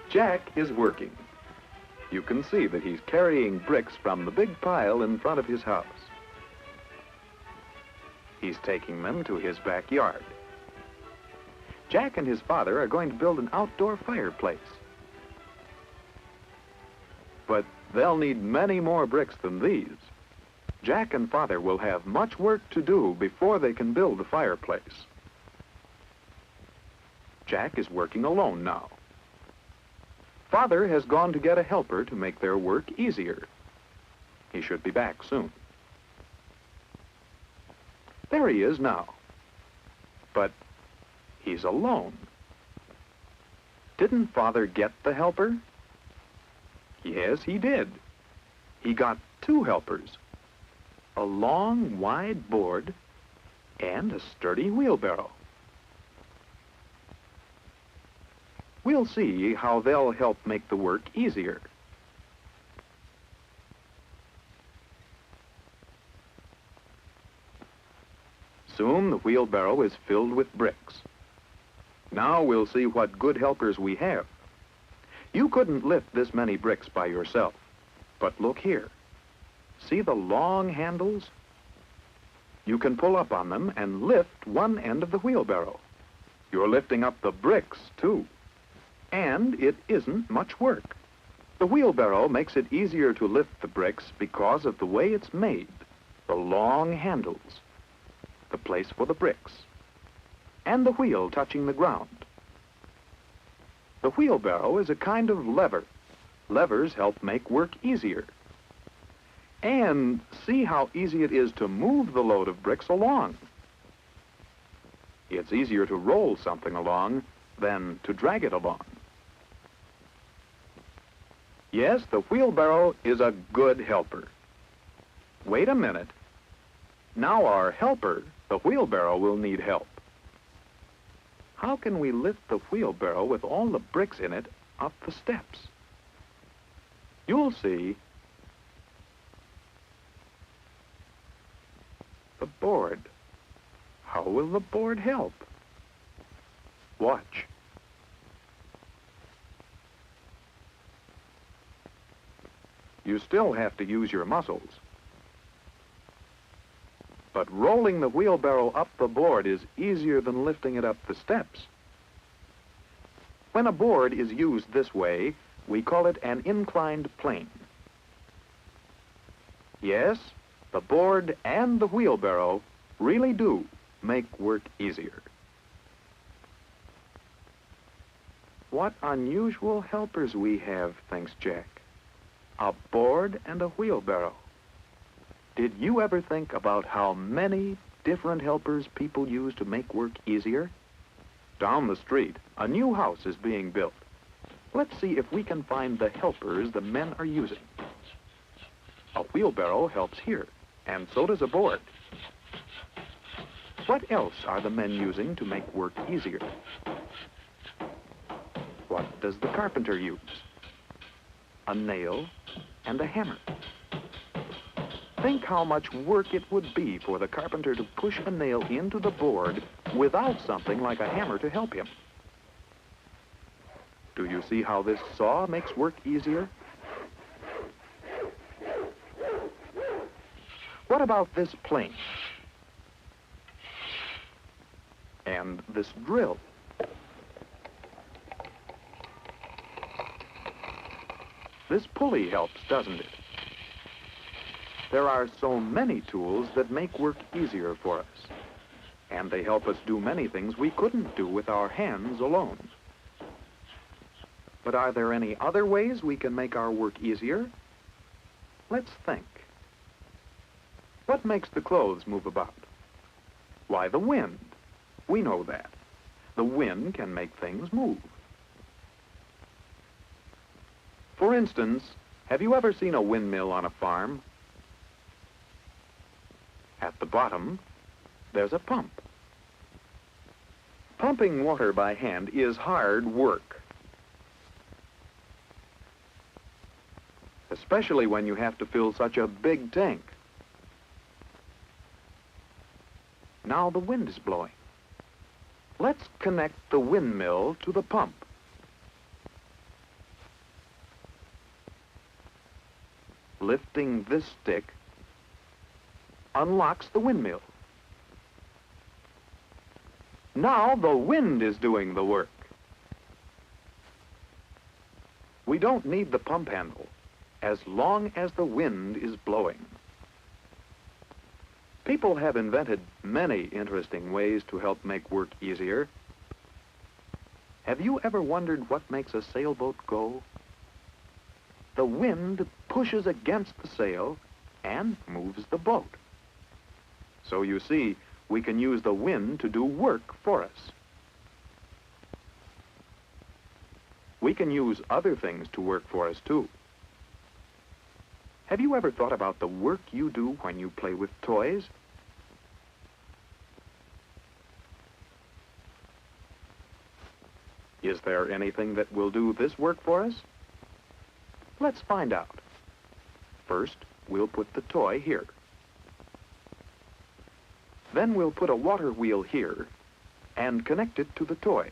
Jack is working. You can see that he's carrying bricks from the big pile in front of his house. He's taking them to his backyard. Jack and his father are going to build an outdoor fireplace. But they'll need many more bricks than these. Jack and Father will have much work to do before they can build the fireplace. Jack is working alone now. Father has gone to get a helper to make their work easier. He should be back soon. There he is now. But he's alone. Didn't Father get the helper? Yes, he did. He got two helpers. A long, wide board and a sturdy wheelbarrow. We'll see how they'll help make the work easier. Soon the wheelbarrow is filled with bricks. Now we'll see what good helpers we have. You couldn't lift this many bricks by yourself, but look here. See the long handles? You can pull up on them and lift one end of the wheelbarrow. You're lifting up the bricks, too. And it isn't much work. The wheelbarrow makes it easier to lift the bricks because of the way it's made. The long handles, the place for the bricks, and the wheel touching the ground. The wheelbarrow is a kind of lever. Levers help make work easier. And see how easy it is to move the load of bricks along. It's easier to roll something along than to drag it along. Yes, the wheelbarrow is a good helper. Wait a minute. Now our helper, the wheelbarrow, will need help. How can we lift the wheelbarrow with all the bricks in it up the steps? You'll see. The board. How will the board help? Watch. You still have to use your muscles. But rolling the wheelbarrow up the board is easier than lifting it up the steps. When a board is used this way, we call it an inclined plane. Yes, the board and the wheelbarrow really do make work easier. What unusual helpers we have, thinks Jack. A board and a wheelbarrow. Did you ever think about how many different helpers people use to make work easier? Down the street, a new house is being built. Let's see if we can find the helpers the men are using. A wheelbarrow helps here, and so does a board. What else are the men using to make work easier? What does the carpenter use? A nail and a hammer. Think how much work it would be for the carpenter to push a nail into the board without something like a hammer to help him. Do you see how this saw makes work easier? What about this plane? And this drill? This pulley helps, doesn't it? There are so many tools that make work easier for us. And they help us do many things we couldn't do with our hands alone. But are there any other ways we can make our work easier? Let's think. What makes the clothes move about? Why, the wind. We know that. The wind can make things move. For instance, have you ever seen a windmill on a farm? At the bottom, there's a pump. Pumping water by hand is hard work, especially when you have to fill such a big tank. Now the wind is blowing. Let's connect the windmill to the pump. lifting this stick unlocks the windmill. Now the wind is doing the work. We don't need the pump handle as long as the wind is blowing. People have invented many interesting ways to help make work easier. Have you ever wondered what makes a sailboat go? The wind pushes against the sail and moves the boat. So you see, we can use the wind to do work for us. We can use other things to work for us too. Have you ever thought about the work you do when you play with toys? Is there anything that will do this work for us? Let's find out. First, we'll put the toy here. Then we'll put a water wheel here and connect it to the toy.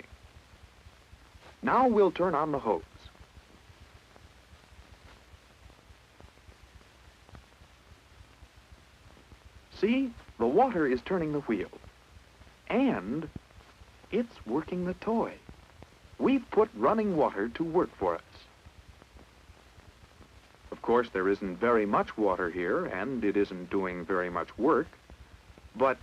Now we'll turn on the hose. See, the water is turning the wheel, and it's working the toy. We've put running water to work for us. Of course, there isn't very much water here, and it isn't doing very much work, but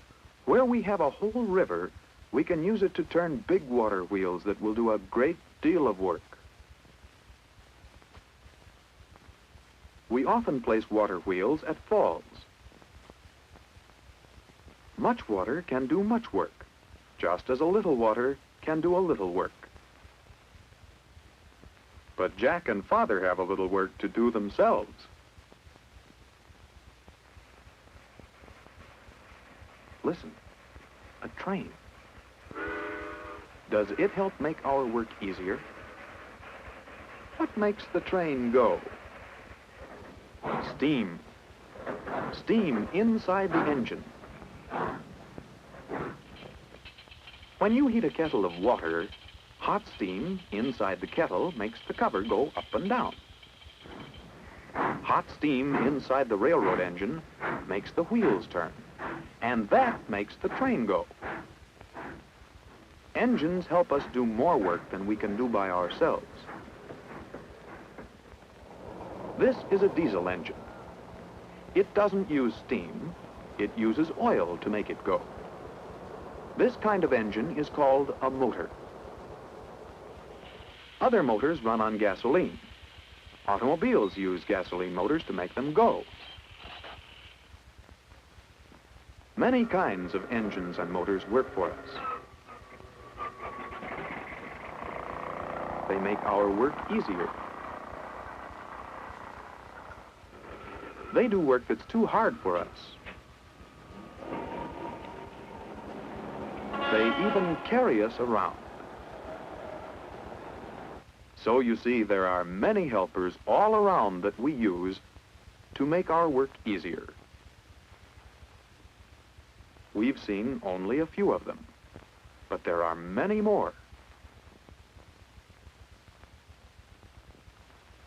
where we have a whole river, we can use it to turn big water wheels that will do a great deal of work. We often place water wheels at falls. Much water can do much work, just as a little water can do a little work. But Jack and Father have a little work to do themselves. Listen, a train. Does it help make our work easier? What makes the train go? Steam. Steam inside the engine. When you heat a kettle of water, hot steam inside the kettle makes the cover go up and down. Hot steam inside the railroad engine makes the wheels turn, and that makes the train go. Engines help us do more work than we can do by ourselves. This is a diesel engine. It doesn't use steam, it uses oil to make it go. This kind of engine is called a motor. Other motors run on gasoline. Automobiles use gasoline motors to make them go. Many kinds of engines and motors work for us. They make our work easier. They do work that's too hard for us. They even carry us around. So you see, there are many helpers all around that we use to make our work easier. We've seen only a few of them, but there are many more.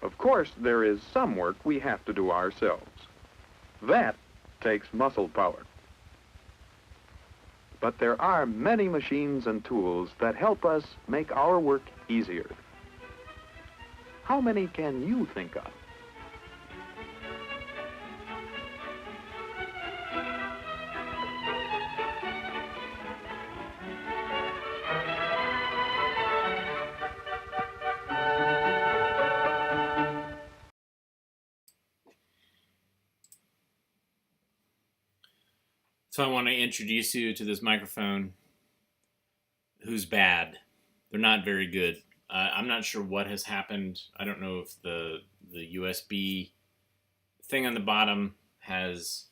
Of course, there is some work we have to do ourselves. That takes muscle power. But there are many machines and tools that help us make our work easier. How many can you think of? So I want to introduce you to this microphone who's bad. They're not very good. I'm not sure what has happened. I don't know if the USB thing on the bottom has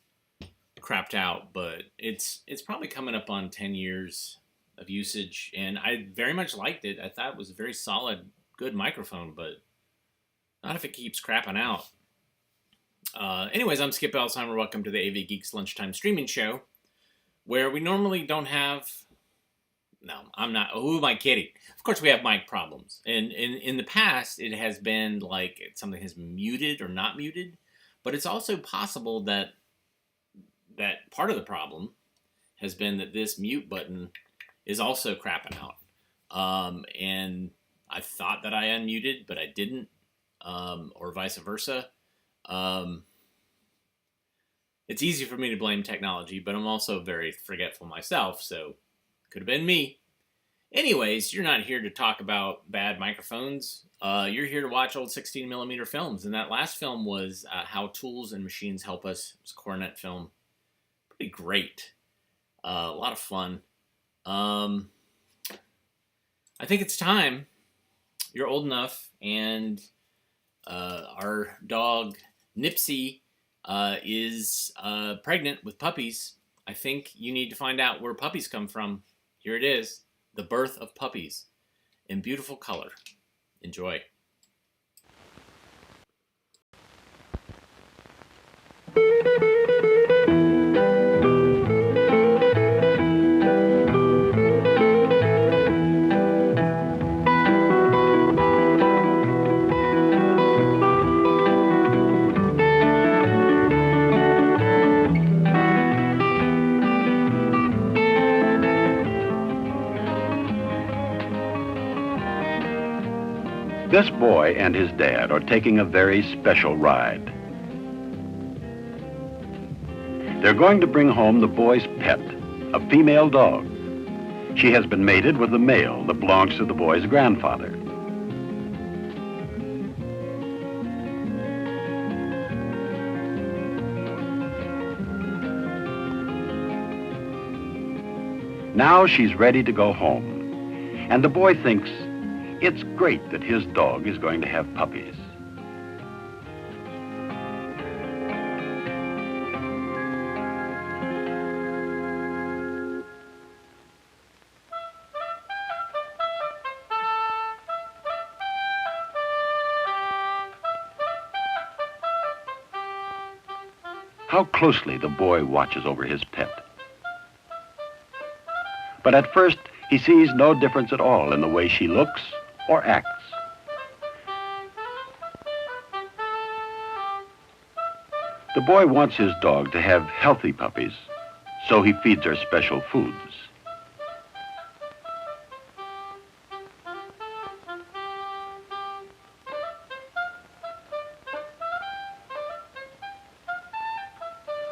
crapped out, but it's probably coming up on 10 years of usage, and I very much liked it. I thought it was a very solid, good microphone, but not if it keeps crapping out. Anyways, I'm Skip Alzheimer. Welcome to the AV Geeks Lunchtime Streaming Show, where we normally don't have... No, I'm not. Who am I kidding? Of course, we have mic problems. And in the past, it has been like something has been muted or not muted. But it's also possible that part of the problem has been that this mute button is also crapping out. And I thought that I unmuted, but I didn't, or vice versa. It's easy for me to blame technology, but I'm also very forgetful myself, so could have been me. Anyways, you're not here to talk about bad microphones. You're here to watch old 16mm films, and that last film was How Tools and Machines Help Us. It was a Coronet film. Pretty great. A lot of fun. I think it's time. You're old enough, and our dog Nipsey is pregnant with puppies. I think you need to find out where puppies come from. Here it is, The Birth of Puppies, in beautiful color. Enjoy. This boy and his dad are taking a very special ride. They're going to bring home the boy's pet, a female dog. She has been mated with a male that belongs to the boy's grandfather. Now she's ready to go home, and the boy thinks it's great that his dog is going to have puppies. How closely the boy watches over his pet. But at first, he sees no difference at all in the way she looks or acts. The boy wants his dog to have healthy puppies, so he feeds her special foods.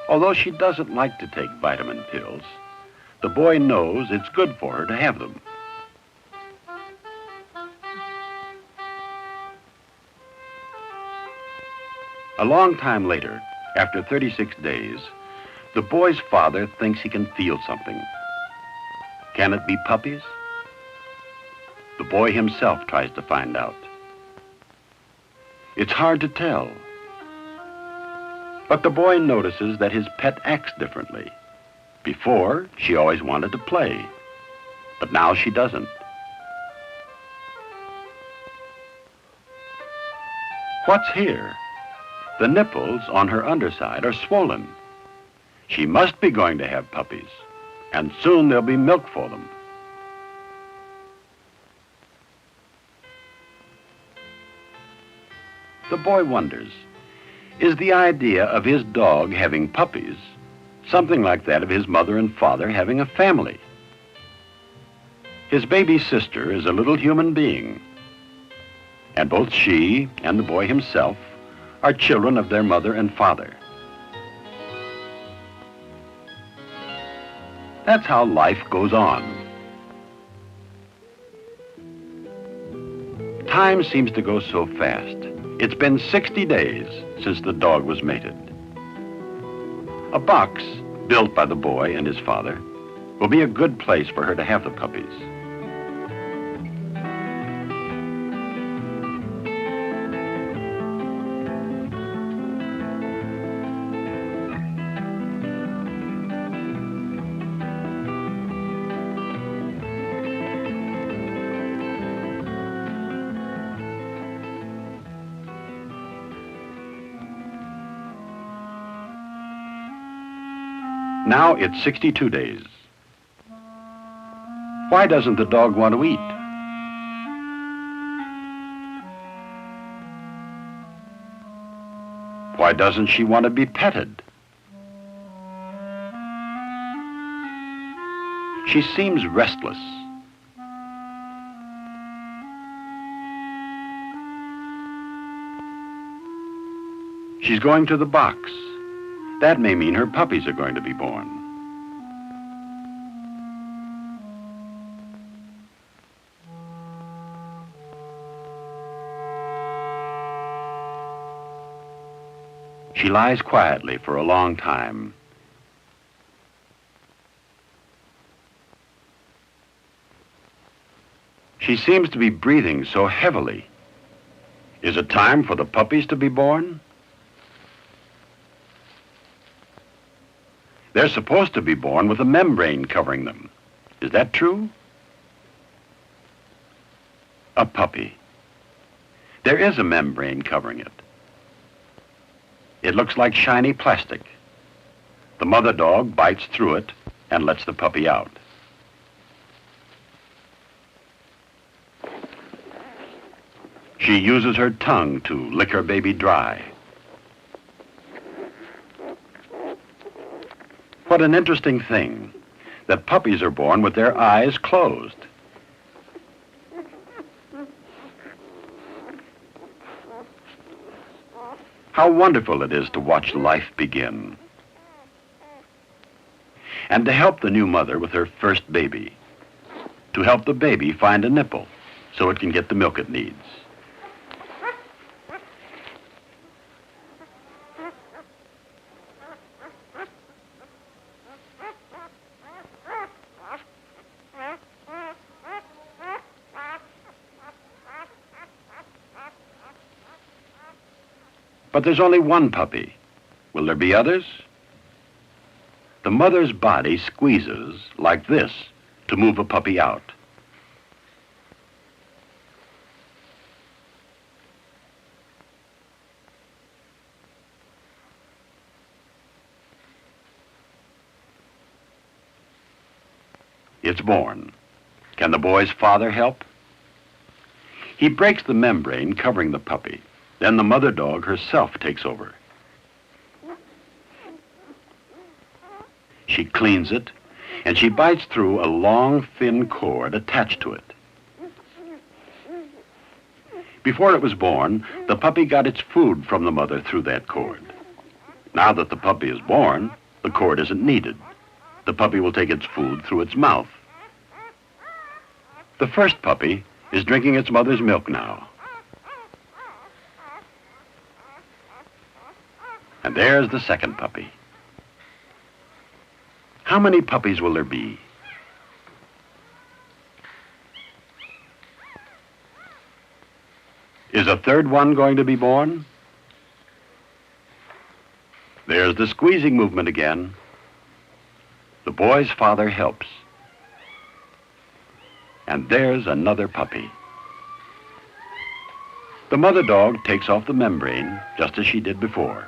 Although she doesn't like to take vitamin pills, the boy knows it's good for her to have them. A long time later, after 36 days, the boy's father thinks he can feel something. Can it be puppies? The boy himself tries to find out. It's hard to tell. But the boy notices that his pet acts differently. Before, she always wanted to play, but now she doesn't. What's here? The nipples on her underside are swollen. She must be going to have puppies, and soon there'll be milk for them. The boy wonders, is the idea of his dog having puppies something like that of his mother and father having a family? His baby sister is a little human being, and both she and the boy himself are children of their mother and father. That's how life goes on. Time seems to go so fast. It's been 60 days since the dog was mated. A box built by the boy and his father will be a good place for her to have the puppies. Now it's 62 days. Why doesn't the dog want to eat? Why doesn't she want to be petted? She seems restless. She's going to the box. That may mean her puppies are going to be born. She lies quietly for a long time. She seems to be breathing so heavily. Is it time for the puppies to be born? They're supposed to be born with a membrane covering them. Is that true? A puppy. There is a membrane covering it. It looks like shiny plastic. The mother dog bites through it and lets the puppy out. She uses her tongue to lick her baby dry. What an interesting thing, that puppies are born with their eyes closed. How wonderful it is to watch life begin. And to help the new mother with her first baby. To help the baby find a nipple so it can get the milk it needs. But there's only one puppy. Will there be others? The mother's body squeezes like this to move a puppy out. It's born. Can the boy's father help? He breaks the membrane covering the puppy. Then the mother dog herself takes over. She cleans it, and she bites through a long, thin cord attached to it. Before it was born, the puppy got its food from the mother through that cord. Now that the puppy is born, the cord isn't needed. The puppy will take its food through its mouth. The first puppy is drinking its mother's milk now. And there's the second puppy. How many puppies will there be? Is a third one going to be born? There's the squeezing movement again. The boy's father helps. And there's another puppy. The mother dog takes off the membrane just as she did before.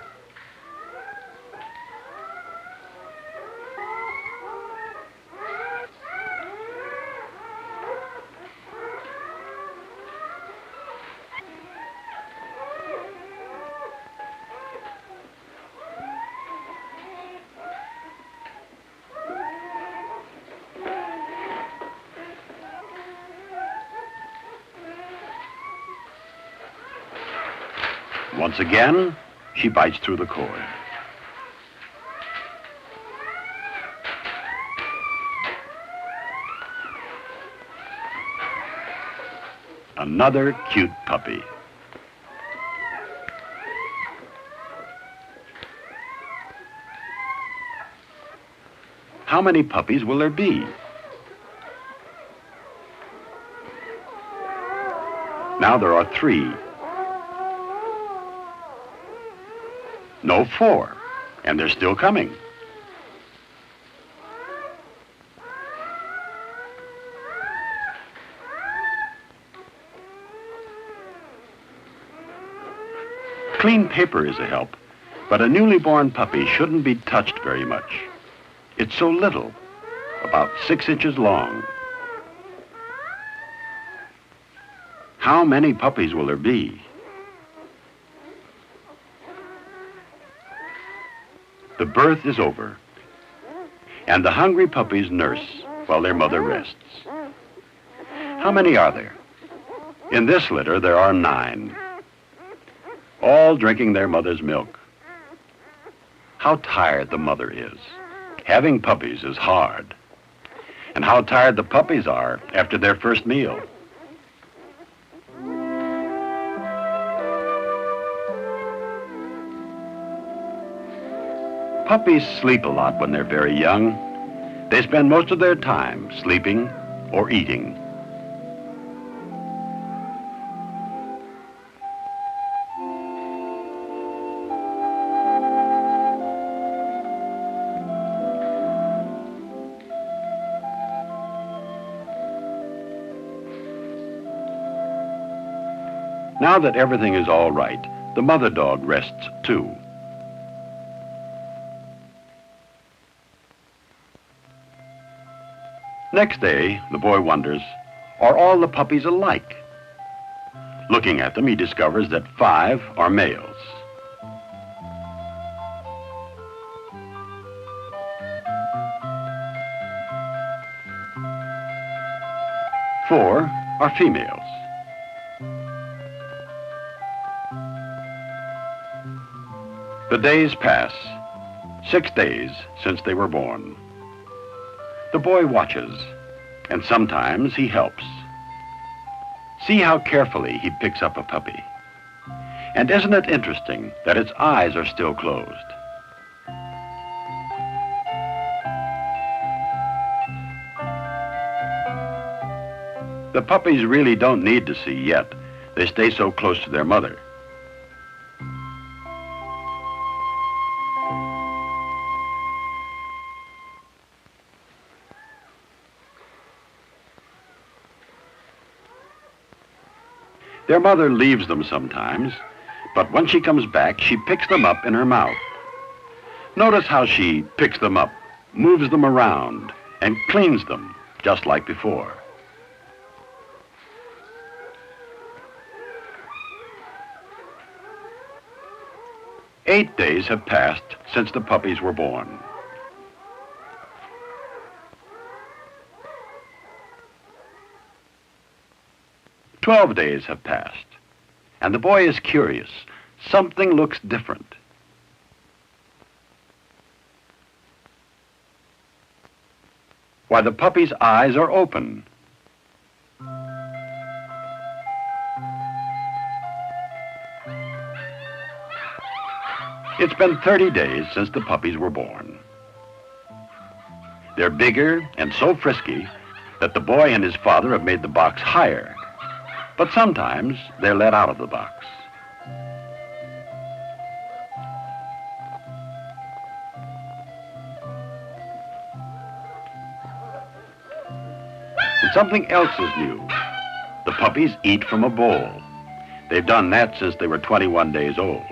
Once again, she bites through the cord. Another cute puppy. How many puppies will there be? Now there are 3. No, 4. And they're still coming. Clean paper is a help, but a newly born puppy shouldn't be touched very much. It's so little, about 6 inches long. How many puppies will there be? The birth is over, and the hungry puppies nurse while their mother rests. How many are there? In this litter, there are 9, all drinking their mother's milk. How tired the mother is. Having puppies is hard. And how tired the puppies are after their first meal. Puppies sleep a lot when they're very young. They spend most of their time sleeping or eating. Now that everything is all right, the mother dog rests too. Next day, the boy wonders, are all the puppies alike? Looking at them, he discovers that 5 are males. Four are females. The days pass, 6 days since they were born. The boy watches, and sometimes he helps. See how carefully he picks up a puppy. And isn't it interesting that its eyes are still closed? The puppies really don't need to see yet. They stay so close to their mother. Their mother leaves them sometimes, but when she comes back, she picks them up in her mouth. Notice how she picks them up, moves them around, and cleans them, just like before. Eight days have passed since the puppies were born. 12 days have passed, and the boy is curious. Something looks different. Why, the puppy's eyes are open. It's been 30 days since the puppies were born. They're bigger and so frisky that the boy and his father have made the box higher. But sometimes they're let out of the box. And something else is new. The puppies eat from a bowl. They've done that since they were 21 days old.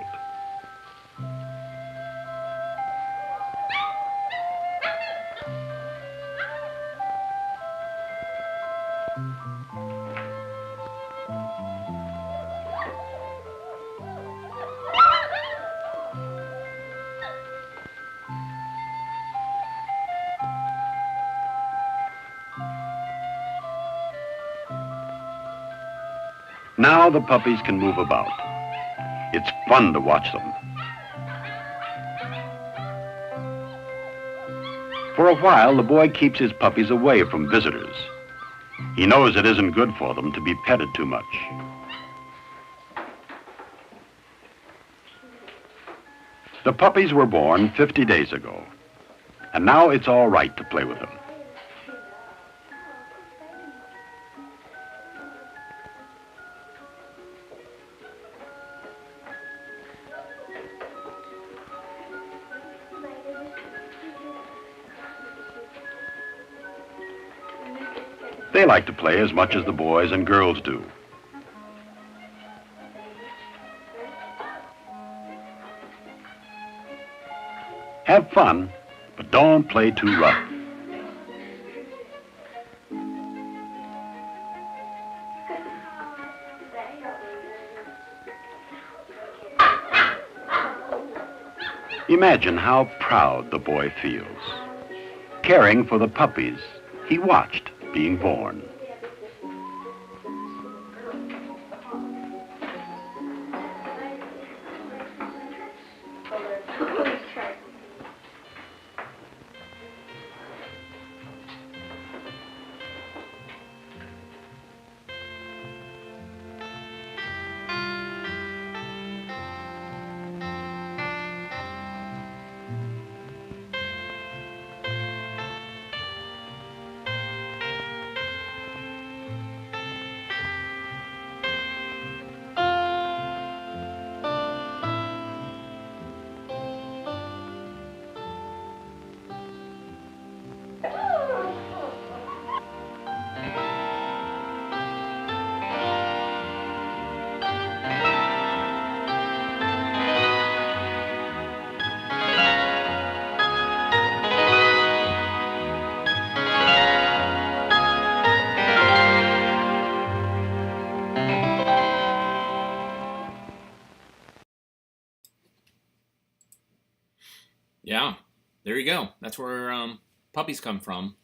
Now the puppies can move about. It's fun to watch them. For a while, the boy keeps his puppies away from visitors. He knows it isn't good for them to be petted too much. The puppies were born 50 days ago, and now it's all right to play with them. They like to play as much as the boys and girls do. Have fun, but don't play too rough. Imagine how proud the boy feels, caring for the puppies he watched being born. Yeah, there you go. That's where puppies come from.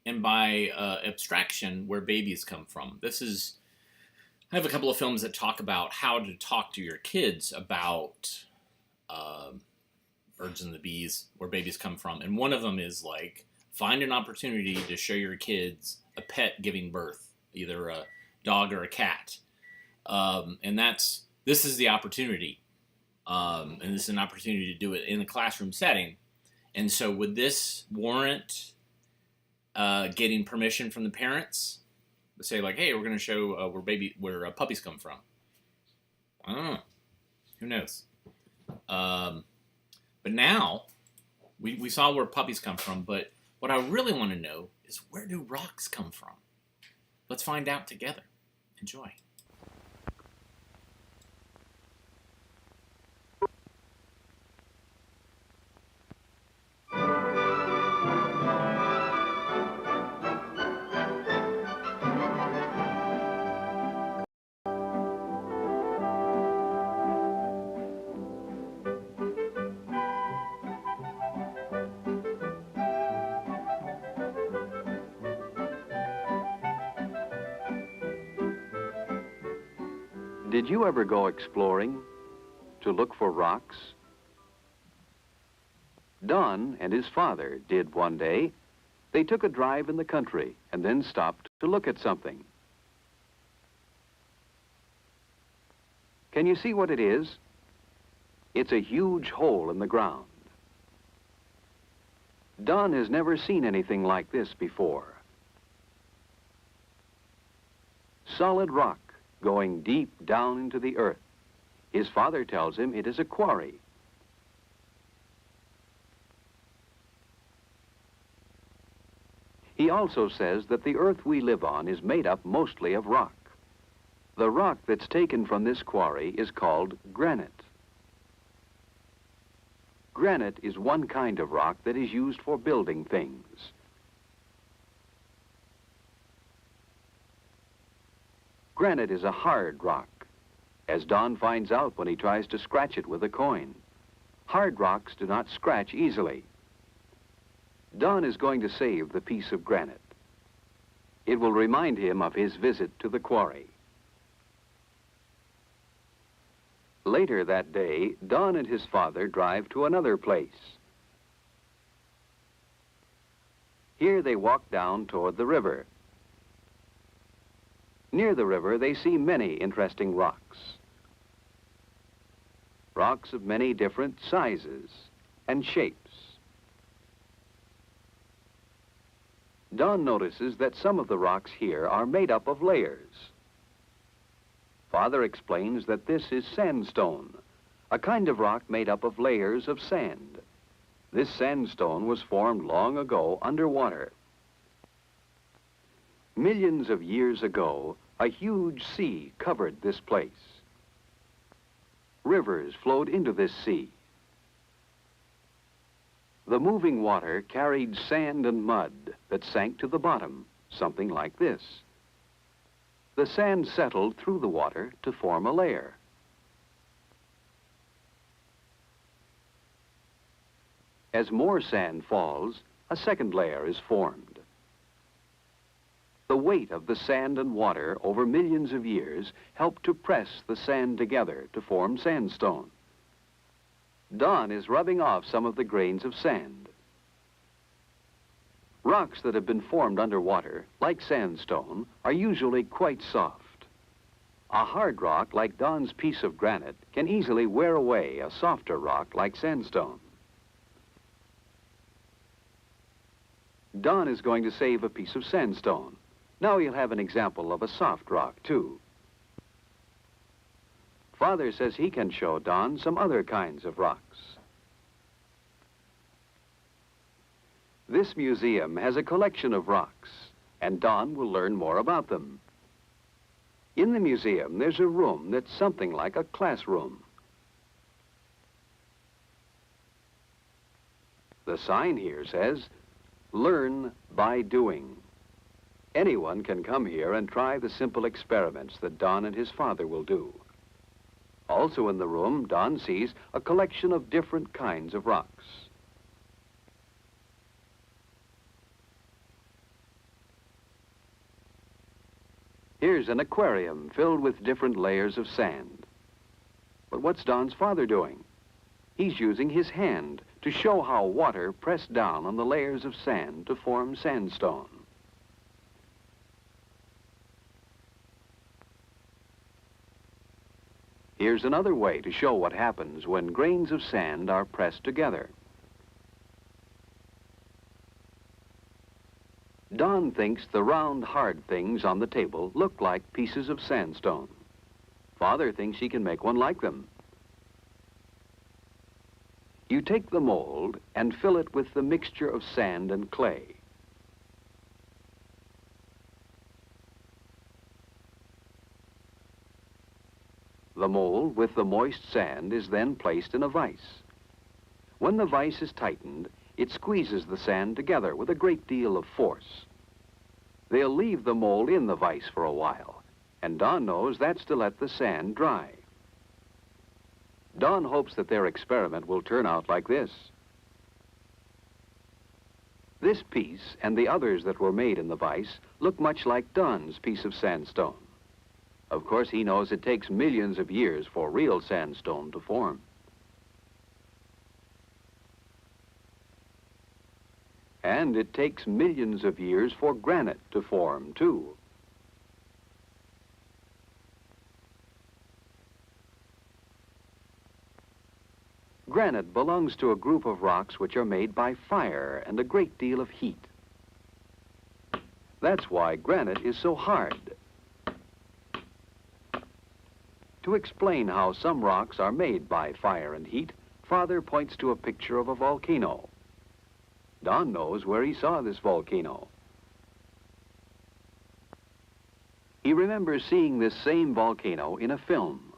And by abstraction, where babies come from. I have a couple of films that talk about how to talk to your kids about birds and the bees, where babies come from. And one of them is like, find an opportunity to show your kids a pet giving birth, either a dog or a cat. And this is the opportunity. And this is an opportunity to do it in a classroom setting. And so would this warrant getting permission from the parents to say like, hey, we're going to show where puppies come from? I don't know. Who knows? But now we saw where puppies come from, but what I really want to know is, where do rocks come from? Let's find out together. Enjoy. Did you ever go exploring to look for rocks? Don and his father did one day. They took a drive in the country and then stopped to look at something. Can you see what it is? It's a huge hole in the ground. Don has never seen anything like this before. Solid rock going deep down into the earth. His father tells him it is a quarry. He also says that the earth we live on is made up mostly of rock. The rock that's taken from this quarry is called granite. Granite is one kind of rock that is used for building things. Granite is a hard rock, as Don finds out when he tries to scratch it with a coin. Hard rocks do not scratch easily. Don is going to save the piece of granite. It will remind him of his visit to the quarry. Later that day, Don and his father drive to another place. Here they walk down toward the river. Near the river, they see many interesting rocks. Rocks of many different sizes and shapes. Don notices that some of the rocks here are made up of layers. Father explains that this is sandstone, a kind of rock made up of layers of sand. This sandstone was formed long ago underwater. Millions of years ago, a huge sea covered this place. Rivers flowed into this sea. The moving water carried sand and mud that sank to the bottom, something like this. The sand settled through the water to form a layer. As more sand falls, a second layer is formed. The weight of the sand and water over millions of years helped to press the sand together to form sandstone. Don is rubbing off some of the grains of sand. Rocks that have been formed underwater, like sandstone, are usually quite soft. A hard rock like Don's piece of granite can easily wear away a softer rock like sandstone. Don is going to save a piece of sandstone. Now he'll have an example of a soft rock, too. Father says he can show Don some other kinds of rocks. This museum has a collection of rocks, and Don will learn more about them. In the museum, there's a room that's something like a classroom. The sign here says, "Learn by doing." Anyone can come here and try the simple experiments that Don and his father will do. Also in the room, Don sees a collection of different kinds of rocks. Here's an aquarium filled with different layers of sand. But what's Don's father doing? He's using his hand to show how water pressed down on the layers of sand to form sandstone. Here's another way to show what happens when grains of sand are pressed together. Don thinks the round, hard things on the table look like pieces of sandstone. Father thinks he can make one like them. You take the mold and fill it with the mixture of sand and clay. The mold with the moist sand is then placed in a vise. When the vise is tightened, it squeezes the sand together with a great deal of force. They'll leave the mold in the vise for a while, and Don knows that's to let the sand dry. Don hopes that their experiment will turn out like this. This piece and the others that were made in the vise look much like Don's piece of sandstone. Of course, he knows it takes millions of years for real sandstone to form. And it takes millions of years for granite to form, too. Granite belongs to a group of rocks which are made by fire and a great deal of heat. That's why granite is so hard. To explain how some rocks are made by fire and heat, Father points to a picture of a volcano. Don knows where he saw this volcano. He remembers seeing this same volcano in a film.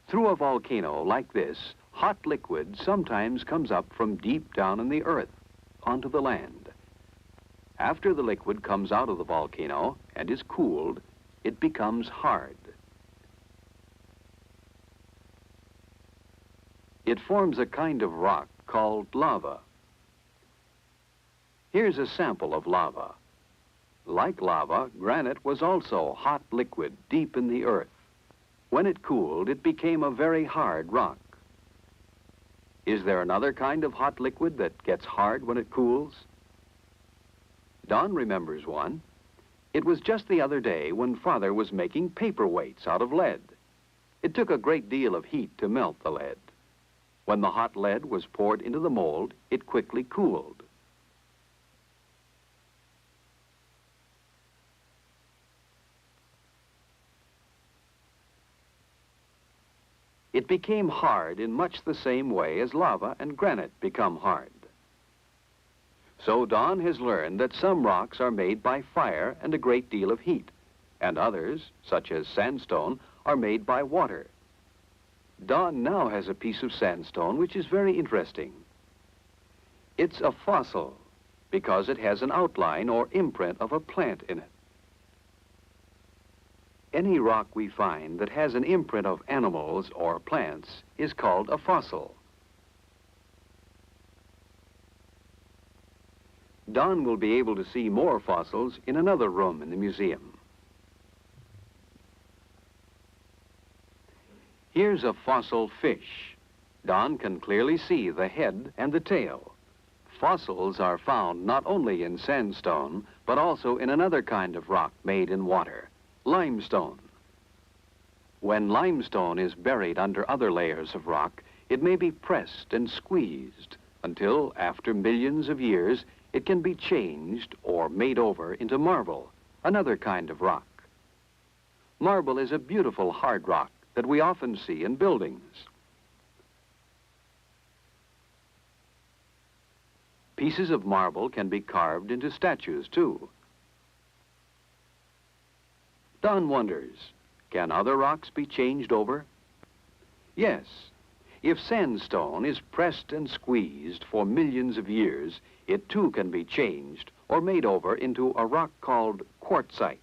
Through a volcano like this, hot liquid sometimes comes up from deep down in the earth onto the land. After the liquid comes out of the volcano and is cooled, it becomes hard. It forms a kind of rock called lava. Here's a sample of lava. Like lava, granite was also hot liquid deep in the earth. When it cooled, it became a very hard rock. Is there another kind of hot liquid that gets hard when it cools? Don remembers one. It was just the other day when Father was making paperweights out of lead. It took a great deal of heat to melt the lead. When the hot lead was poured into the mold, it quickly cooled. It became hard in much the same way as lava and granite become hard. So Don has learned that some rocks are made by fire and a great deal of heat, and others, such as sandstone, are made by water. Don now has a piece of sandstone which is very interesting. It's a fossil because it has an outline or imprint of a plant in it. Any rock we find that has an imprint of animals or plants is called a fossil. Don will be able to see more fossils in another room in the museum. Here's a fossil fish. Don can clearly see the head and the tail. Fossils are found not only in sandstone, but also in another kind of rock made in water, limestone. When limestone is buried under other layers of rock, it may be pressed and squeezed until, after millions of years, it can be changed or made over into marble, another kind of rock. Marble is a beautiful hard rock that we often see in buildings. Pieces of marble can be carved into statues, too. Don wonders, can other rocks be changed over? Yes. If sandstone is pressed and squeezed for millions of years, it too can be changed or made over into a rock called quartzite.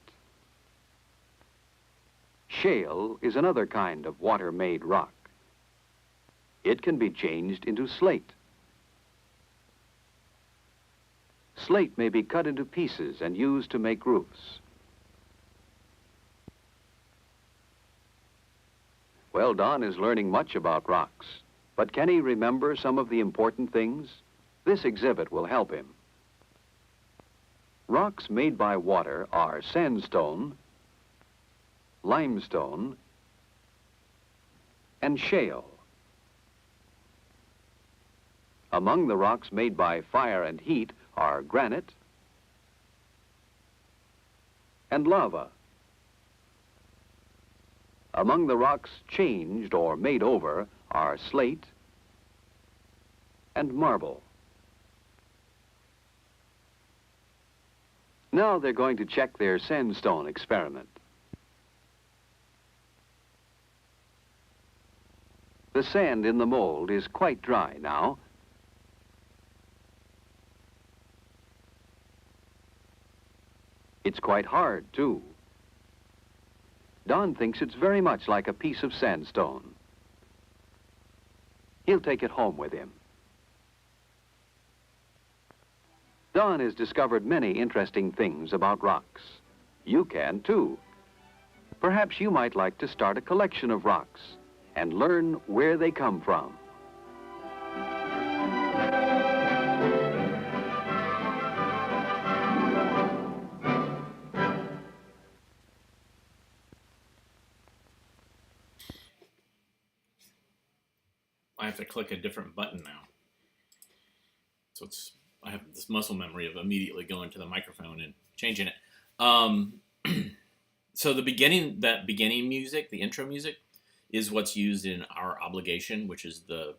Shale is another kind of water-made rock. It can be changed into slate. Slate may be cut into pieces and used to make roofs. Well, Don is learning much about rocks, but can he remember some of the important things? This exhibit will help him. Rocks made by water are sandstone, limestone, and shale. Among the rocks made by fire and heat are granite and lava. Among the rocks changed or made over are slate and marble. Now they're going to check their sandstone experiment. The sand in the mold is quite dry now. It's quite hard, too. Don thinks it's very much like a piece of sandstone. He'll take it home with him. Don has discovered many interesting things about rocks. You can, too. Perhaps you might like to start a collection of rocks and learn where they come from. I have to click a different button now. So I have this muscle memory of immediately going to the microphone and changing it. So that beginning music, the intro music, is what's used in Our Obligation, which is the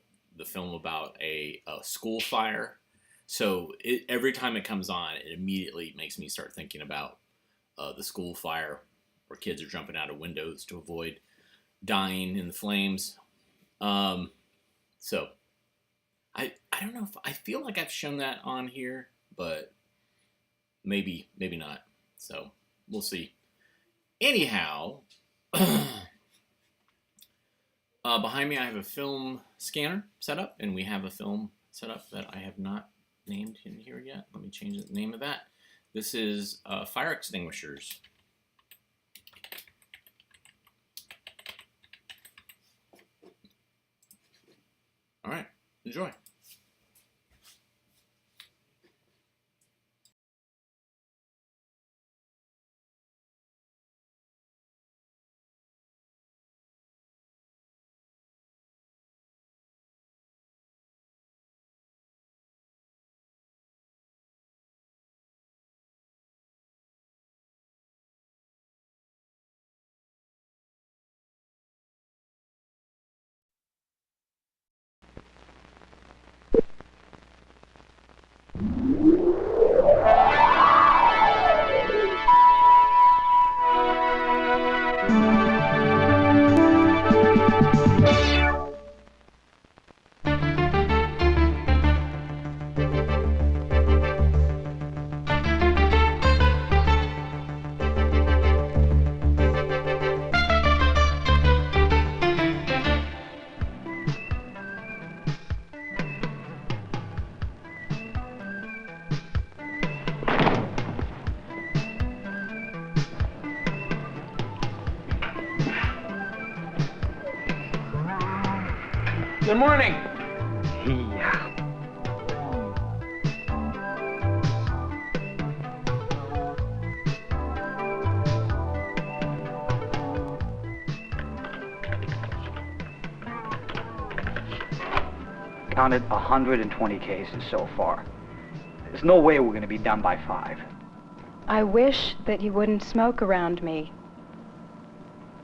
film about a school fire. So every time it comes on, it immediately makes me start thinking about the school fire, where kids are jumping out of windows to avoid dying in the flames. So I don't know if I feel like I've shown that on here, but maybe not. So we'll see. Anyhow, behind me I have a film scanner set up, and we have a film set up that I have not named in here yet. Let me change the name of that. This is fire extinguishers. All right, enjoy. Good morning. Yeah. Counted 120 cases so far. There's no way we're going to be done by 5. I wish that you wouldn't smoke around me.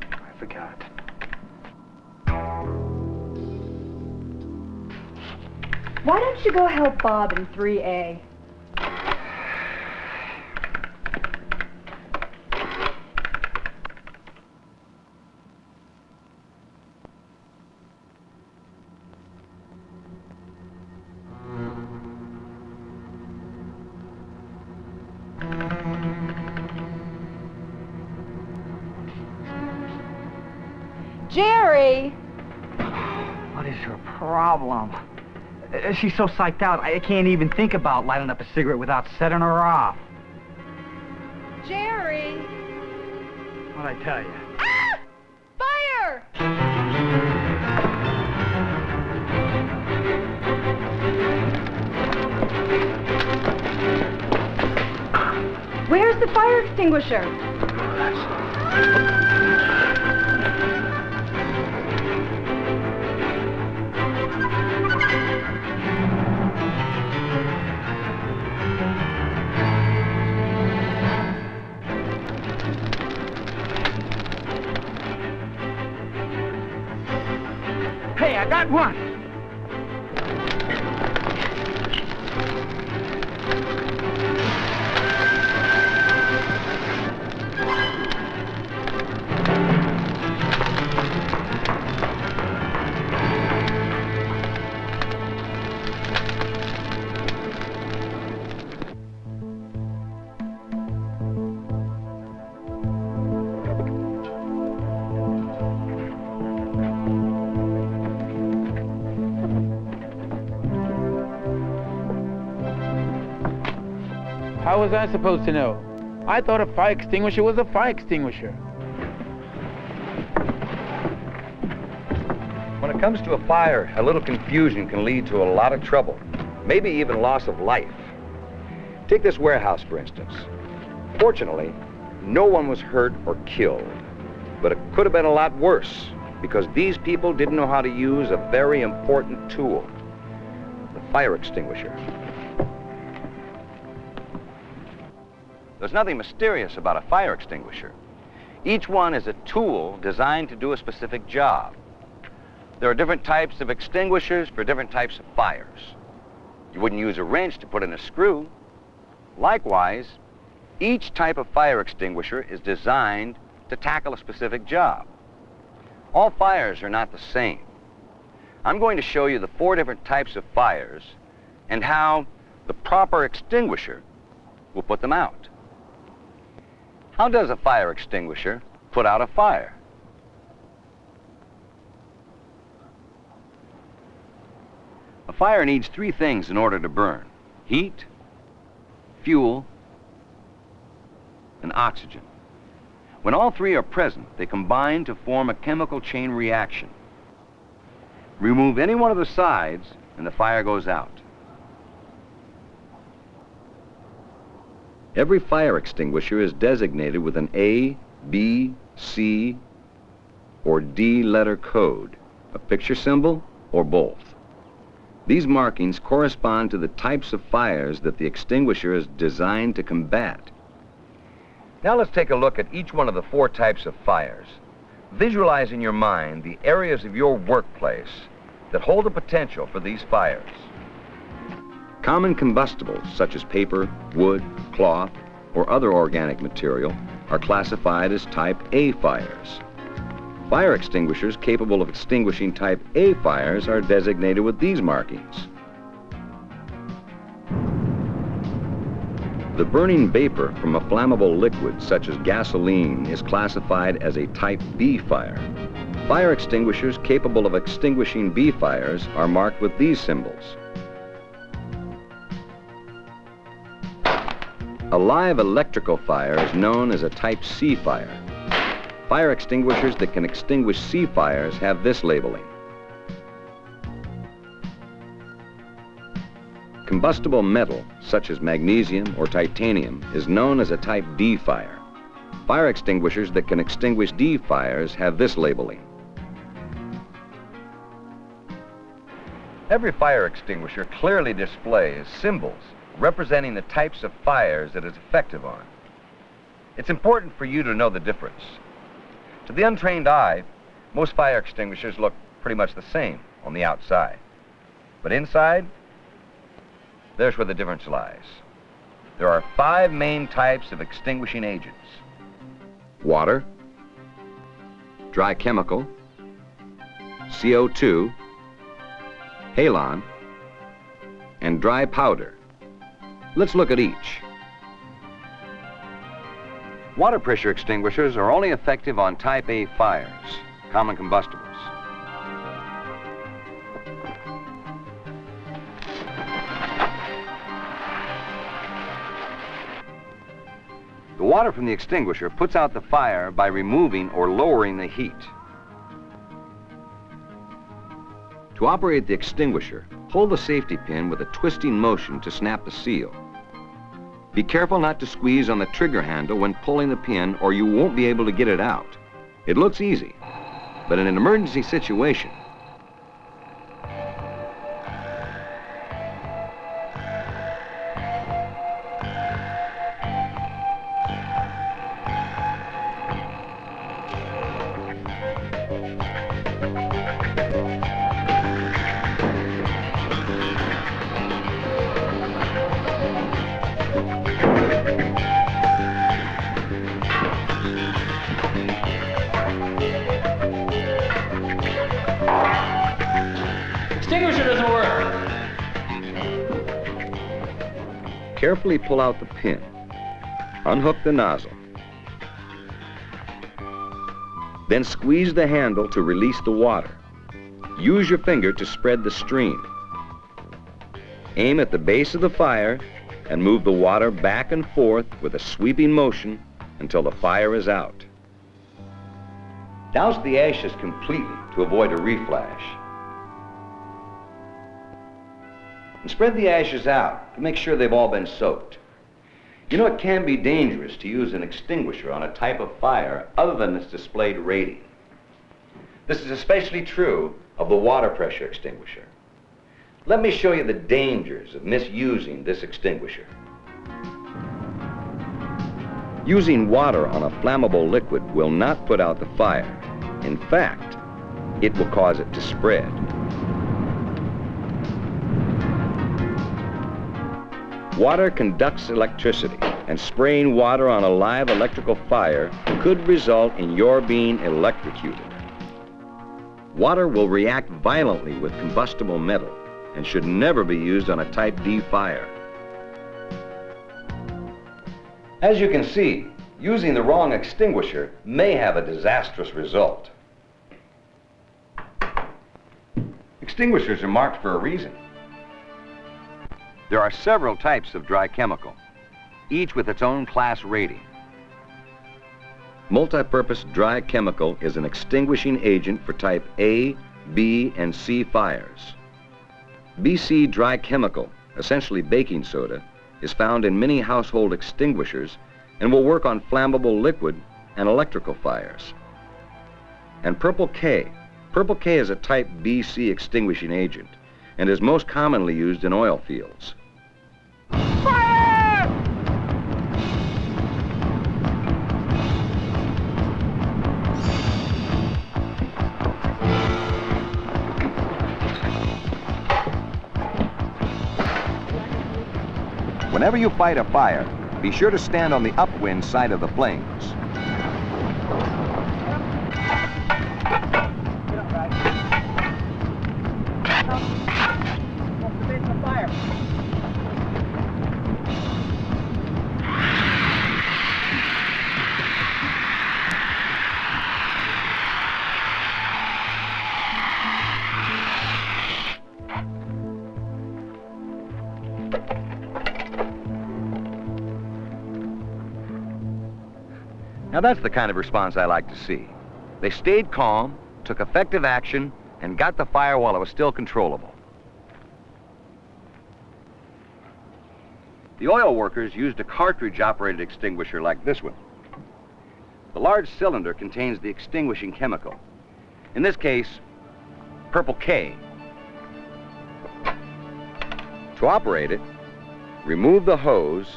I forgot. Why don't you go help Bob in 3A? Jerry! What is her problem? She's so psyched out, I can't even think about lighting up a cigarette without setting her off. Jerry! What'd I tell you? Ah! Fire! Where's the fire extinguisher? Hey, I got one! How was I supposed to know? I thought a fire extinguisher was a fire extinguisher. When it comes to a fire, a little confusion can lead to a lot of trouble, maybe even loss of life. Take this warehouse, for instance. Fortunately, no one was hurt or killed, but it could have been a lot worse because these people didn't know how to use a very important tool, the fire extinguisher. There's nothing mysterious about a fire extinguisher. Each one is a tool designed to do a specific job. There are different types of extinguishers for different types of fires. You wouldn't use a wrench to put in a screw. Likewise, each type of fire extinguisher is designed to tackle a specific job. All fires are not the same. I'm going to show you the 4 different types of fires and how the proper extinguisher will put them out. How does a fire extinguisher put out a fire? A fire needs 3 things in order to burn: heat, fuel, and oxygen. When all 3 are present, they combine to form a chemical chain reaction. Remove any one of the sides, and the fire goes out. Every fire extinguisher is designated with an A, B, C, or D letter code, a picture symbol, or both. These markings correspond to the types of fires that the extinguisher is designed to combat. Now let's take a look at each one of the 4 types of fires. Visualize in your mind the areas of your workplace that hold the potential for these fires. Common combustibles, such as paper, wood, cloth, or other organic material, are classified as type A fires. Fire extinguishers capable of extinguishing type A fires are designated with these markings. The burning vapor from a flammable liquid, such as gasoline, is classified as a type B fire. Fire extinguishers capable of extinguishing B fires are marked with these symbols. A live electrical fire is known as a type C fire. Fire extinguishers that can extinguish C fires have this labeling. Combustible metal, such as magnesium or titanium, is known as a Type D fire. Fire extinguishers that can extinguish D fires have this labeling. Every fire extinguisher clearly displays symbols representing the types of fires that it's effective on. It's important for you to know the difference. To the untrained eye, most fire extinguishers look pretty much the same on the outside. But inside, there's where the difference lies. There are 5 main types of extinguishing agents: water, dry chemical, CO2, halon, and dry powder. Let's look at each. Water pressure extinguishers are only effective on Type A fires, common combustibles. The water from the extinguisher puts out the fire by removing or lowering the heat. To operate the extinguisher, hold the safety pin with a twisting motion to snap the seal. Be careful not to squeeze on the trigger handle when pulling the pin, or you won't be able to get it out. It looks easy, but in an emergency situation, Extinguisher doesn't work. carefully pull out the pin. Unhook the nozzle. Then squeeze the handle to release the water. Use your finger to spread the stream. Aim at the base of the fire and move the water back and forth with a sweeping motion until the fire is out. Douse the ashes completely to avoid a reflash. And spread the ashes out to make sure they've all been soaked. You know, it can be dangerous to use an extinguisher on a type of fire other than its displayed rating. This is especially true of the water pressure extinguisher. Let me show you the dangers of misusing this extinguisher. Using water on a flammable liquid will not put out the fire. In fact, it will cause it to spread. Water conducts electricity, and spraying water on a live electrical fire could result in your being electrocuted. Water will react violently with combustible metal and should never be used on a Type D fire. As you can see, using the wrong extinguisher may have a disastrous result. Extinguishers are marked for a reason. There are several types of dry chemical, each with its own class rating. Multi-purpose dry chemical is an extinguishing agent for Type A, B, and C fires. BC dry chemical, essentially baking soda, is found in many household extinguishers and will work on flammable liquid and electrical fires. And Purple K. Purple K is a Type BC extinguishing agent and is most commonly used in oil fields. Fire! Whenever you fight a fire, be sure to stand on the upwind side of the flames. Now that's the kind of response I like to see. They stayed calm, took effective action, and got the fire while it was still controllable. The oil workers used a cartridge-operated extinguisher like this one. The large cylinder contains the extinguishing chemical. In this case, purple K. To operate it, remove the hose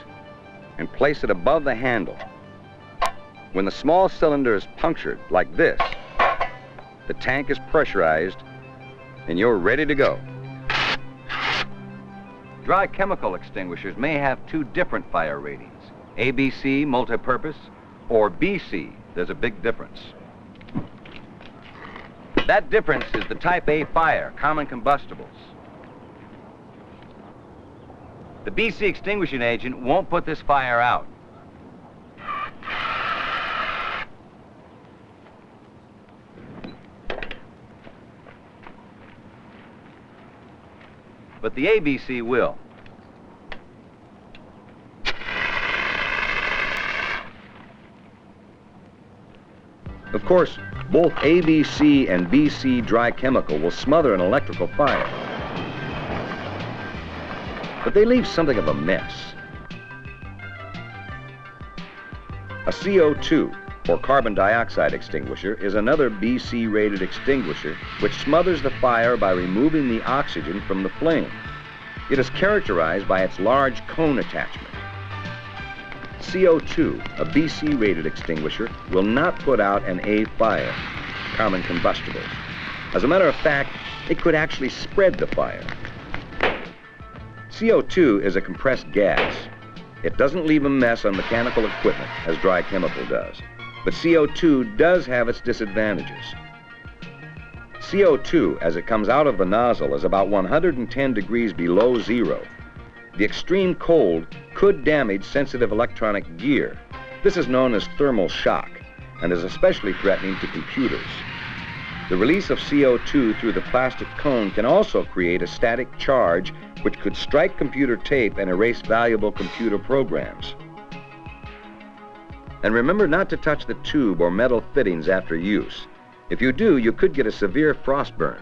and place it above the handle. When the small cylinder is punctured like this, the tank is pressurized and you're ready to go. Dry chemical extinguishers may have two different fire ratings, ABC, multipurpose, or BC. There's a big difference. That difference is the type A fire, common combustibles. The BC extinguishing agent won't put this fire out. But the ABC will. Of course, both ABC and BC dry chemical will smother an electrical fire. But they leave something of a mess. A CO2, or carbon dioxide extinguisher, is another BC-rated extinguisher which smothers the fire by removing the oxygen from the flame. It is characterized by its large cone attachment. CO2, a BC-rated extinguisher, will not put out an A fire, common combustibles. As a matter of fact, it could actually spread the fire. CO2 is a compressed gas. It doesn't leave a mess on mechanical equipment as dry chemical does. But CO2 does have its disadvantages. CO2, as it comes out of the nozzle, is about 110 degrees below zero. The extreme cold could damage sensitive electronic gear. This is known as thermal shock and is especially threatening to computers. The release of CO2 through the plastic cone can also create a static charge which could strike computer tape and erase valuable computer programs. And remember not to touch the tube or metal fittings after use. If you do, you could get a severe frostburn.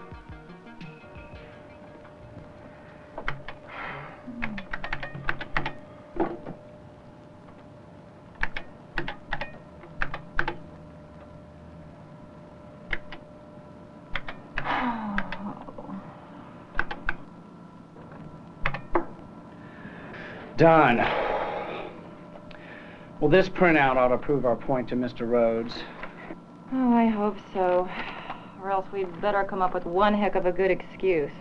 Done. Well, this printout ought to prove our point to Mr. Rhodes. Oh, I hope so. Or else we'd better come up with one heck of a good excuse.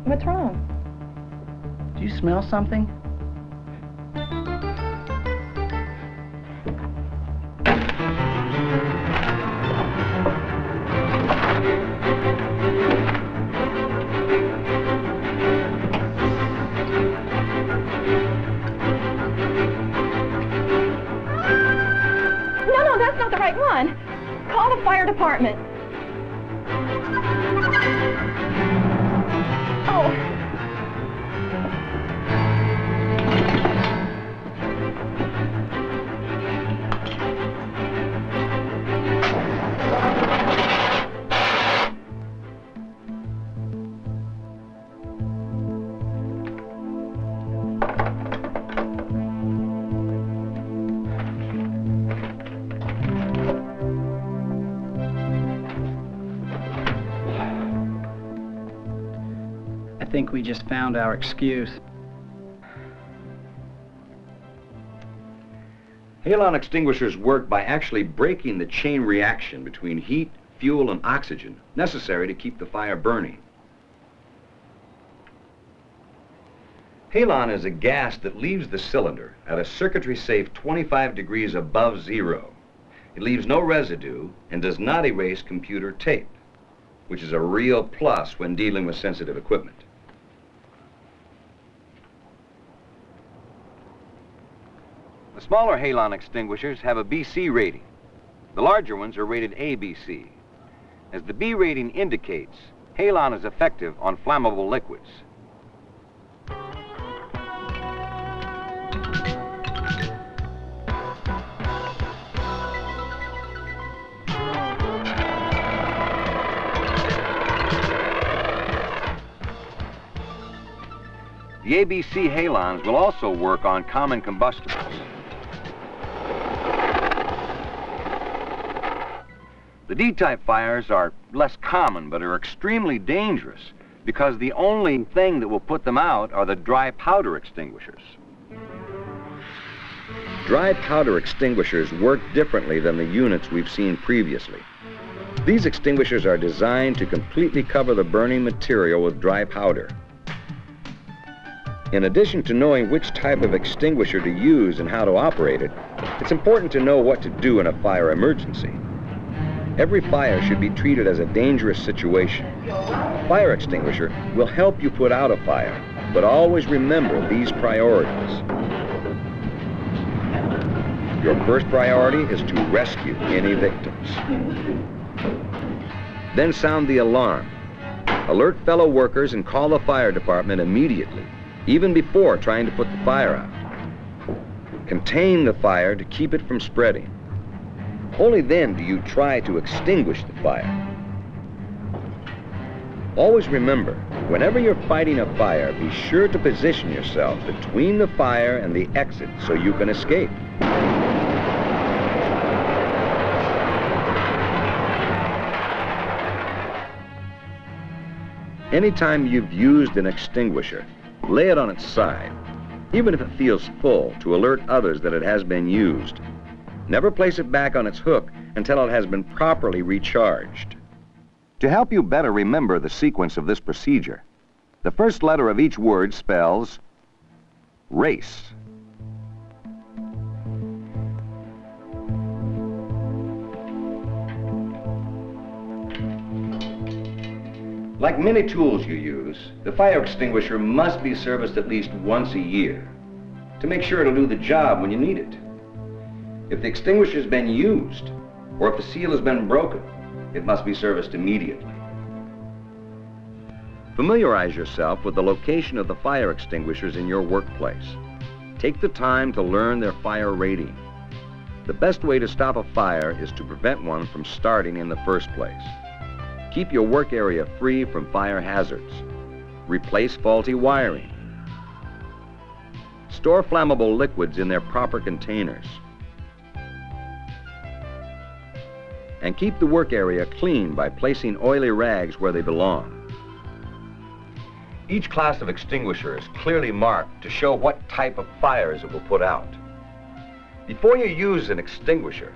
What's wrong? Do you smell something? No, that's not the right one. Call the fire department. Oh. I think we just found our excuse. Halon extinguishers work by actually breaking the chain reaction between heat, fuel, and oxygen necessary to keep the fire burning. Halon is a gas that leaves the cylinder at a circuitry-safe 25 degrees above zero. It leaves no residue and does not erase computer tape, which is a real plus when dealing with sensitive equipment. The smaller halon extinguishers have a BC rating. The larger ones are rated ABC. As the B rating indicates, halon is effective on flammable liquids. The ABC halons will also work on common combustibles. The D-type fires are less common, but are extremely dangerous because the only thing that will put them out are the dry powder extinguishers. Dry powder extinguishers work differently than the units we've seen previously. These extinguishers are designed to completely cover the burning material with dry powder. In addition to knowing which type of extinguisher to use and how to operate it, it's important to know what to do in a fire emergency. Every fire should be treated as a dangerous situation. A fire extinguisher will help you put out a fire, but always remember these priorities. Your first priority is to rescue any victims. Then sound the alarm. Alert fellow workers and call the fire department immediately, even before trying to put the fire out. Contain the fire to keep it from spreading. Only then do you try to extinguish the fire. Always remember, whenever you're fighting a fire, be sure to position yourself between the fire and the exit so you can escape. Anytime you've used an extinguisher, lay it on its side, even if it feels full, to alert others that it has been used. Never place it back on its hook until it has been properly recharged. To help you better remember the sequence of this procedure, the first letter of each word spells race. Like many tools you use, the fire extinguisher must be serviced at least once a year to make sure it'll do the job when you need it. If the extinguisher's been used, or if the seal has been broken, it must be serviced immediately. Familiarize yourself with the location of the fire extinguishers in your workplace. Take the time to learn their fire rating. The best way to stop a fire is to prevent one from starting in the first place. Keep your work area free from fire hazards. Replace faulty wiring. Store flammable liquids in their proper containers. And keep the work area clean by placing oily rags where they belong. Each class of extinguisher is clearly marked to show what type of fires it will put out. Before you use an extinguisher,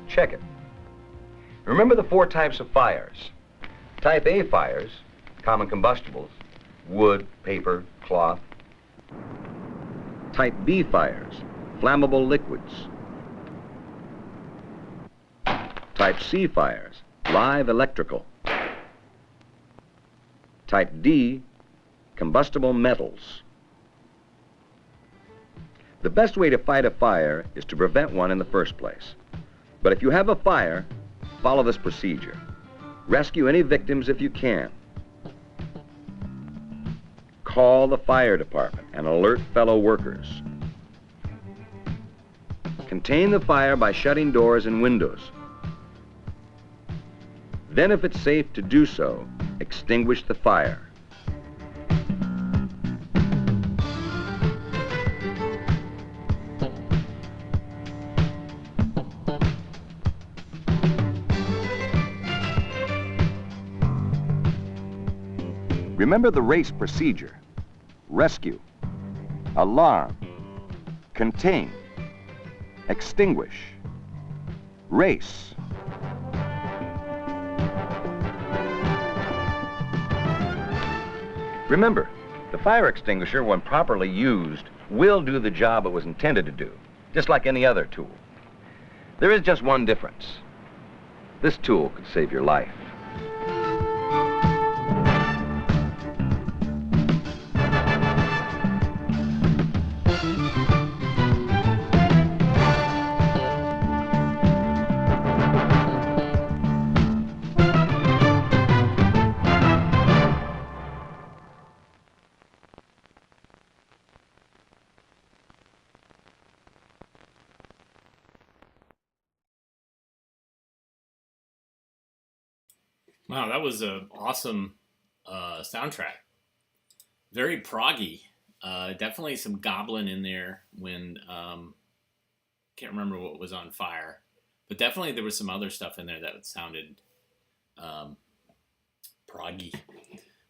check it. Remember the 4 types of fires. Type A fires, common combustibles, wood, paper, cloth. Type B fires, flammable liquids. Type C fires, live electrical. Type D, combustible metals. The best way to fight a fire is to prevent one in the first place. But if you have a fire, follow this procedure. Rescue any victims if you can. Call the fire department and alert fellow workers. Contain the fire by shutting doors and windows. Then, if it's safe to do so, extinguish the fire. Remember the race procedure. Rescue, alarm, contain, extinguish, race. Remember, the fire extinguisher, when properly used, will do the job it was intended to do, just like any other tool. There is just one difference. This tool could save your life. Wow, that was an awesome soundtrack. Very proggy. Definitely some goblin in there when can't remember what was on fire, but definitely there was some other stuff in there that sounded proggy.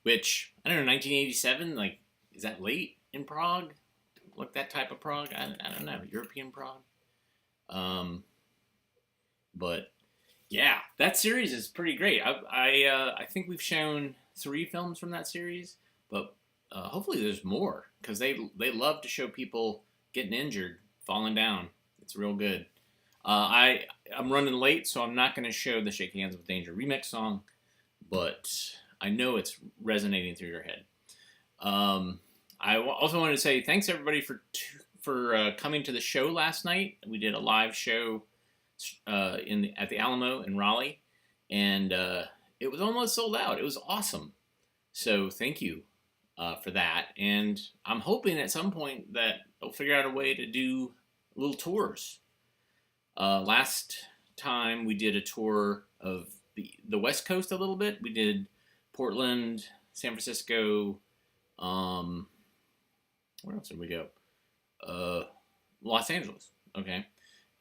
Which I don't know, 1987. Like, is that late in Prague? Like that type of Prague? I don't know, European Prague. But yeah, that series is pretty great. I think we've shown 3 films from that series, but hopefully there's more because they love to show people getting injured, falling down. It's real good. I'm running late, so I'm not going to show the Shaking Hands with Danger remix song, but I know it's resonating through your head. I also wanted to say thanks everybody for coming to the show last night. We did a live show at the Alamo in Raleigh, and it was almost sold out. It was awesome. So thank you for that. And I'm hoping at some point that they'll figure out a way to do little tours. Last time we did a tour of the West Coast a little bit. We did Portland, San Francisco. Where else did we go? Los Angeles. Okay.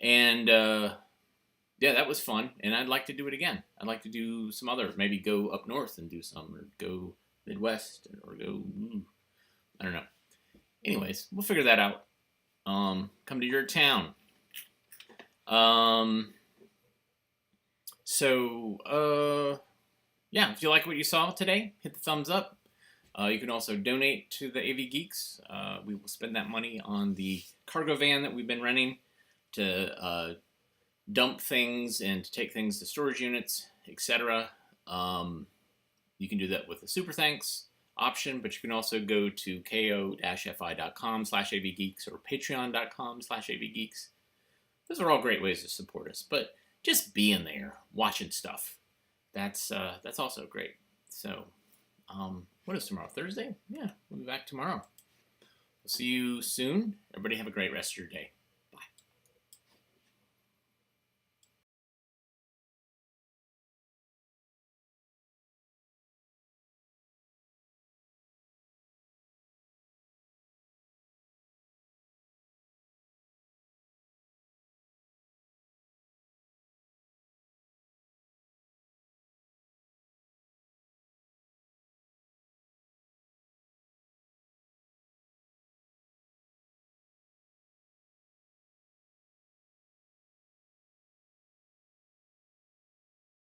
And yeah, that was fun. And I'd like to do it again. I'd like to do some other, maybe go up north and do some, or go Midwest, or go, I don't know. Anyways, we'll figure that out. Come to your town. Yeah, if you like what you saw today, hit the thumbs up. You can also donate to the AV Geeks. We will spend that money on the cargo van that we've been renting to dump things and to take things to storage units, etc. You can do that with the super thanks option, but you can also go to ko-fi.com/avgeeks or patreon.com/avgeeks. Those are all great ways to support us, but just being there, watching stuff, that's also great. So, what is tomorrow? Thursday? Yeah, we'll be back tomorrow. We'll see you soon. Everybody have a great rest of your day.